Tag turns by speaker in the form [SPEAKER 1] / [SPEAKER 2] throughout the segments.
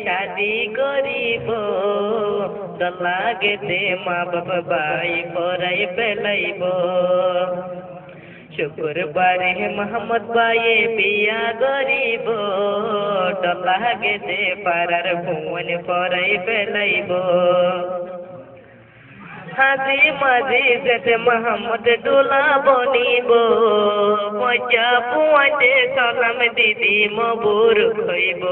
[SPEAKER 1] শাদি করিব লাগেতে মা বাবা ভাই পরাই ফেলাইব শুক্রবারে মোহাম্মদ ভাইয়ে বিয়া করিব লাগেতে পাড়ার ভুবন পরাই ফেলাইব হাজি মাঝি যেতে মোহাম্মদ ডোলা বনিব মজা পুয়াতে সালাম দিদি মবুর হইব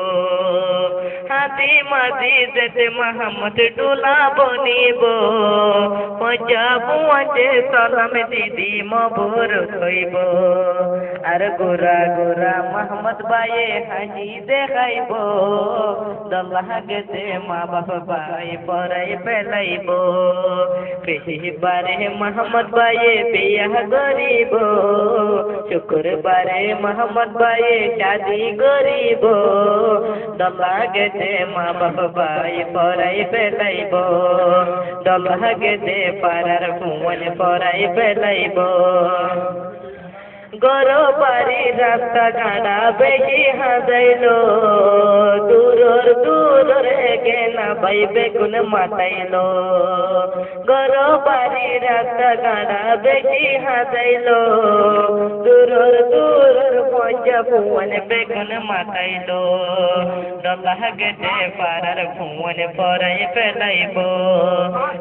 [SPEAKER 1] হাজি মাঝি যেতে মোহাম্মদ ডোলা বনিব মজা পুয়াতে সালাম দিদি মবুর হইব আর গোরা গোরা মোহাম্মদ ভাইয়ে হাজি দেখাইব দল্লাহ গেতে মা বাবা ভাই পরাই ফেলাইব বেশিবারে মোহাম্মদ ভাইয়ে বিয়া করিব শুক্রবারে মোহাম্মদ ভাইয়ে শাদি করিব দল্লাহ গেতে মা বাবা ভাই পরাই ফেলাইব দল্লাহ গেতে পাড়ার ভুবন পরাই ফেলাইব গরো বাড়ি রাস্তা গাড়া বেশি হাজাইল দূরর দূরর গেনা ভাই বেগুন মাতাইল গরো বাড়ি রাস্তা গাড়া বেশি হাজাইল দূরর দূরর মজা ভুবন বেগুন মাতাইল দল্লাহ গেতে পাড়ার ভুবন পরাই ফেলাইব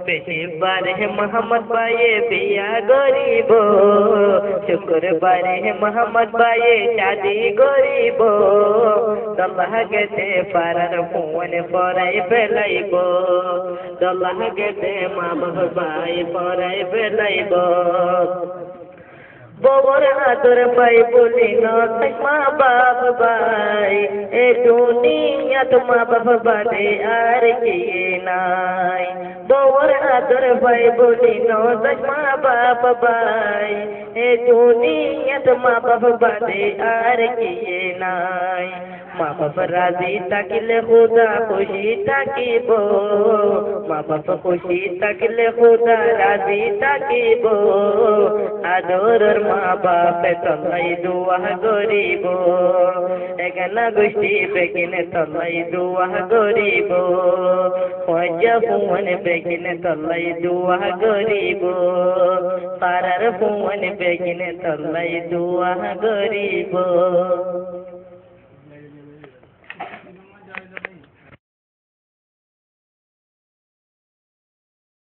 [SPEAKER 1] বেশিবারে মোহাম্মদ ভাইয়ে বিয়া করিব শুক্রবারে মোহাম্মদ ভাইয়ে শাদি করিব দল্লাহ গেতে পাড়ার ভুবন পরাই ফেলাইব দল্লাহ গেতে মা বাবা ভাই পরাই ফেলাইব ববর আদর পাই বলি নয় মা বাপ ভাই এ দুনিয়াত মা বাপ বাদে আর কি নাই ববর আদর পাই বলি নয় মা বাপ ভাই এ দুনিয়াত মা বাপ বাদে আর কি নাই মা বাপ রাজি থাকিলে খুদা খুশি থাকিব মা বাপ খুশি থাকিলে খুদা রাজি থাকিব আদরের মা বাপে তলাই দুয়া করিব এখানা গোষ্ঠী বেগিনে তলাই দুয়া করিব মজা ভুবন বেগিনে তলাই দুয়া করিব পাড়ার ভুবন বেগিনে তলাই দুয়া করিব।